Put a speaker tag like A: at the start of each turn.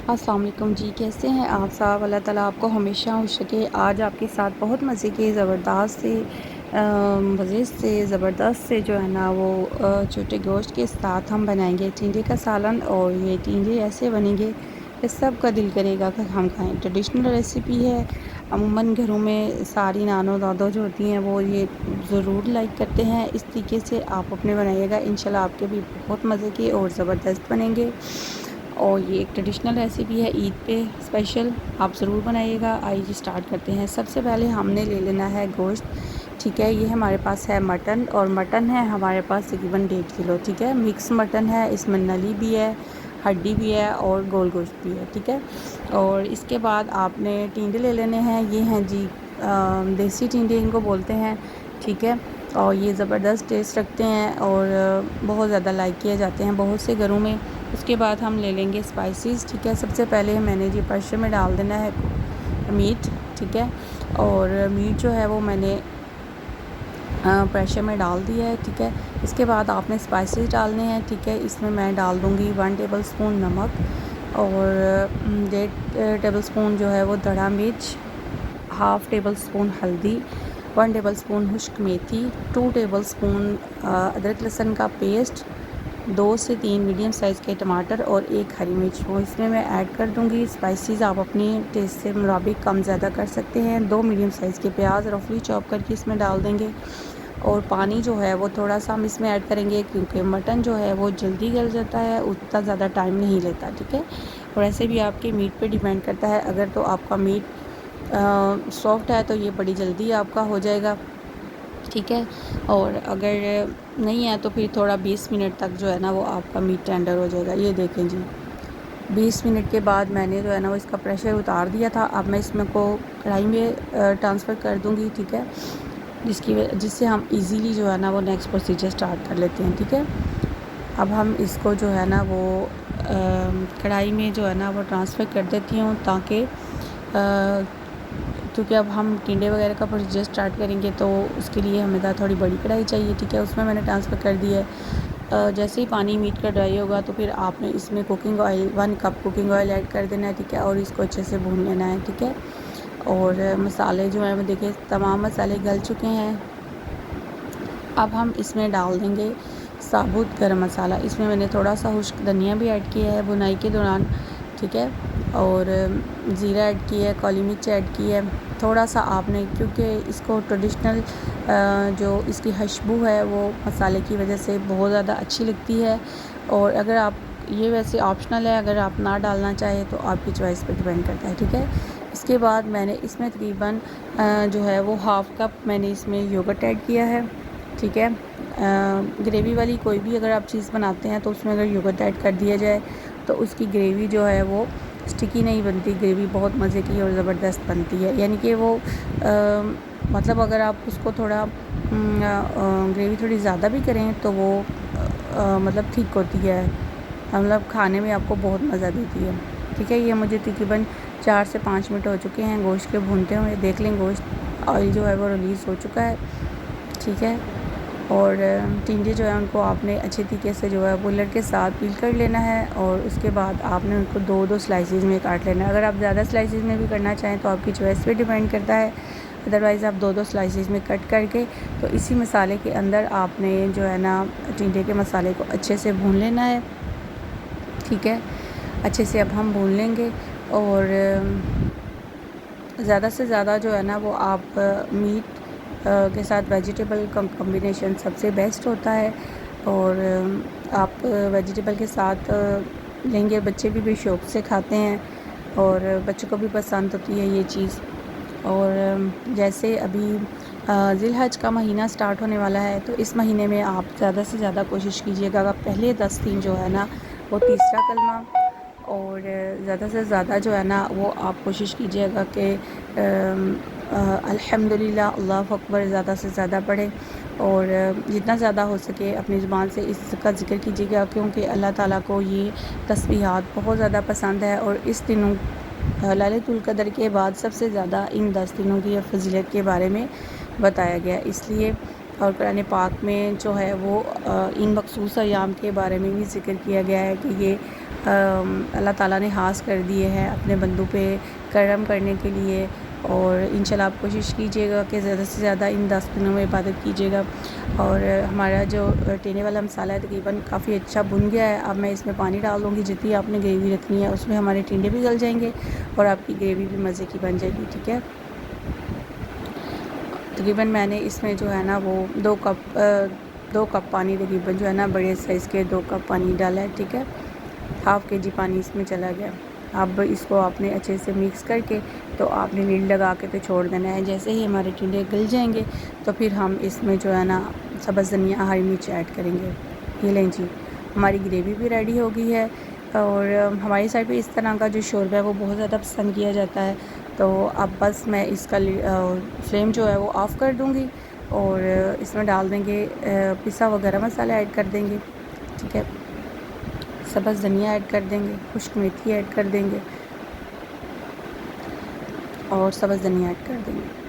A: अस्सलाम वालेकुम जी, कैसे हैं आप सब। अल्लाह ताला आपको हमेशा खुश रखे। आज आपके साथ बहुत मज़े के ज़बरदस्त से मज़े से ज़बरदस्त से जो है ना वो छोटे गोश्त के साथ हम बनाएंगे टिंडे का सालन। और ये टिंडे ऐसे बनेंगे कि सबका दिल करेगा कि हम खाएं। ट्रेडिशनल रेसिपी है। अमूमन घरों में सारी नानो दादो जो होती हैं वो ये ज़रूर लाइक करते हैं। इस तरीके से आप अपने बनाइएगा, इंशाल्लाह आपके भी बहुत मज़े के और ज़बरदस्त बनेंगे। और ये एक ट्रेडिशनल रेसिपी है, ईद पे स्पेशल, आप ज़रूर बनाइएगा। आइए स्टार्ट करते हैं। सबसे पहले हमने ले लेना है गोश्त। ठीक है, ये हमारे पास है मटन, और मटन है हमारे पास तकरीबन 1.5 किलो। ठीक है, मिक्स मटन है, इसमें नली भी है, हड्डी भी है और गोल गोश्त भी है। ठीक है, और इसके बाद आपने टिंडे ले लेने हैं। ये हैं जी देसी टिंडे इनको बोलते हैं। ठीक है, और ये ज़बरदस्त टेस्ट रखते हैं और बहुत ज़्यादा लाइक किए जाते हैं बहुत से घरों में। उसके बाद हम ले लेंगे स्पाइसेस। ठीक है, सबसे पहले मैंने जी प्रेशर में डाल देना है मीट। ठीक है, और मीट जो है वो मैंने प्रेशर में डाल दिया है। ठीक है, इसके बाद आपने स्पाइसेस डालने हैं। ठीक है, इसमें मैं डाल दूँगी 1 टेबलस्पून नमक, और 1.5 टेबलस्पून जो है वो धड़ा मिर्च, 1/2 टेबलस्पून हल्दी, 1 टेबलस्पून खुश्क मेथी, 2 टेबलस्पून अदरक लहसुन का पेस्ट, 2 से 3 मीडियम साइज़ के टमाटर और 1 हरी मिर्च वो इसमें मैं ऐड कर दूंगी। स्पाइसेस आप अपनी टेस्ट से मुताबिक कम ज़्यादा कर सकते हैं। 2 मीडियम साइज़ के प्याज रफली चॉप करके इसमें डाल देंगे, और पानी जो है वो थोड़ा सा हम इसमें ऐड करेंगे क्योंकि मटन जो है वो जल्दी गल जाता है, उतना ज़्यादा टाइम नहीं लेता। ठीक है, और ऐसे भी आपके मीट पे डिपेंड करता है। अगर तो आपका मीट सॉफ्ट है तो ये बड़ी जल्दी आपका हो जाएगा। ठीक है, और अगर नहीं है तो फिर थोड़ा 20 मिनट तक जो है ना वो आपका मीट टेंडर हो जाएगा। ये देखें जी, 20 मिनट के बाद मैंने जो है ना वो इसका प्रेशर उतार दिया था। अब मैं इसमें को कढ़ाई में ट्रांसफ़र कर दूँगी। ठीक है, जिससे हम इजीली जो है ना वो नेक्स्ट प्रोसीजर स्टार्ट कर लेते हैं। ठीक है, अब हम इसको जो है ना वो कढ़ाई में जो है ना वो ट्रांसफ़र कर देती हूँ, ताकि क्योंकि अब हम टिंडे वगैरह का प्रोसीजर स्टार्ट करेंगे तो उसके लिए हमें थोड़ी बड़ी कढ़ाई चाहिए। ठीक है, उसमें मैंने ट्रांसफ़र कर दिया है। जैसे ही पानी मीट का ड्राई होगा तो फिर आपने इसमें cooking oil 1 cup cooking oil add कर देना है। ठीक है, और इसको अच्छे से भून लेना है। ठीक है, और मसाले जो हैं वो देखिए तमाम मसाले गल चुके हैं। अब हम इसमें डाल देंगे साबुत गरम मसाला। इसमें मैंने थोड़ा सा खुश्क धनिया भी ऐड किया है बुनाई के दौरान। ठीक है, और ज़ीरा ऐड किया है, काली मिर्च ऐड की है थोड़ा सा आपने, क्योंकि इसको ट्रेडिशनल जो इसकी खुशबू है वो मसाले की वजह से बहुत ज़्यादा अच्छी लगती है। और अगर आप ये वैसे ऑप्शनल है, अगर आप ना डालना चाहें तो आपकी चॉइस पर डिपेंड करता है। ठीक है, इसके बाद मैंने इसमें तकरीबन जो है वो 1/2 कप मैंने इसमें योगर्ट ऐड किया है। ठीक है, ग्रेवी वाली कोई भी अगर आप चीज़ बनाते हैं तो उसमें अगर योगर्ट ऐड कर दिया जाए तो उसकी ग्रेवी जो है वो स्टिकी नहीं बनती, ग्रेवी बहुत मज़े की और ज़बरदस्त बनती है। यानी कि वो मतलब अगर आप उसको थोड़ा ग्रेवी थोड़ी ज़्यादा भी करें तो वो मतलब ठीक होती है, मतलब खाने में आपको बहुत मज़ा देती है। ठीक है, ये मुझे तकरीबन 4 से 5 मिनट हो चुके हैं गोश्त के भूनते हुए। देख लें गोश्त ऑयल जो है वो रिलीज़ हो चुका है। ठीक है, और टिंडे जो है उनको आपने अच्छे तरीके से जो है पुलर के साथ पील कर लेना है, और उसके बाद आपने उनको 2-2 स्लाइसेस में काट लेना है। अगर आप ज़्यादा स्लाइसेस में भी करना चाहें तो आपकी चॉइस पे डिपेंड करता है। अदरवाइज़ आप 2-2 स्लाइसेस में कट करके तो इसी मसाले के अंदर आपने जो है ना टिंडे के मसाले को अच्छे से भून लेना है। ठीक है, अच्छे से अब हम भून लेंगे, और ज़्यादा से ज़्यादा जो है ना वो आप मीट के साथ वेजिटेबल का कॉम्बिनेशन सबसे बेस्ट होता है। और आप वेजिटेबल के साथ लेंगे, बच्चे भी शौक़ से खाते हैं और बच्चों को भी पसंद होती है ये चीज़। और जैसे अभी ज़िलहज का महीना स्टार्ट होने वाला है तो इस महीने में आप ज़्यादा से ज़्यादा कोशिश कीजिएगा कि पहले 10 दिन जो है ना वो तीसरा कलमा, और ज़्यादा से ज़्यादा जो है ना वो आप कोशिश कीजिएगा कि अल्हम्दुलिल्लाह अल्लाहु अकबर ज़्यादा से ज़्यादा पढ़ें, और जितना ज़्यादा हो सके अपनी ज़ुबान से इसका ज़िक्र कीजिएगा, क्योंकि अल्लाह ताला को ये तस्बीहात बहुत ज़्यादा पसंद है। और इस दिनों लैलतुल क़द्र के बाद सबसे ज़्यादा इन 10 दिनों की फजीलत के बारे में बताया गया, इसलिए। और कुरान पाक में जो है वो इन मखसूस अय्याम के बारे में भी ज़िक्र किया गया है कि ये अल्लाह ताला ने हास कर दिए हैं अपने बंदों पे करम करने के लिए। और इंशाल्लाह आप कोशिश कीजिएगा कि ज़्यादा से ज़्यादा इन 10 दिनों में इबादत कीजिएगा। और हमारा जो टीने वाला मसाला है तकरीबन काफ़ी अच्छा भुन गया है। अब मैं इसमें पानी डाल दूँगी। जितनी आपने ग्रेवी रखनी है उसमें हमारे टींडे भी गल जाएंगे और आपकी ग्रेवी भी मज़े की बन जाएगी। ठीक है, तकरीबन मैंने इसमें जो है ना वो 2 कप पानी तकरीबन जो है ना बड़े साइज़ के 2 कप पानी डाला है। ठीक है, हाफ़ kg पानी इसमें चला गया। अब इसको आपने अच्छे से मिक्स करके तो आपने लीड लगा के तो छोड़ देना है। जैसे ही हमारे टिंडे गल जाएंगे तो फिर हम इसमें जो है ना सब्ज़ धनिया हरी मिर्च ऐड करेंगे। ये लें जी, हमारी ग्रेवी भी रेडी हो गई है। और हमारी साइड पे इस तरह का जो शोरबा है वो बहुत ज़्यादा पसंद किया जाता है। तो अब बस मैं इसका फ्लेम जो है वो ऑफ़ कर दूँगी और इसमें डाल देंगे पिसा हुआ गरम मसाला ऐड कर देंगे। ठीक है, सब्ज़ धनिया ऐड कर देंगे, खुश्क मेथी ऐड कर देंगे और सब्ज़ धनिया ऐड कर देंगे।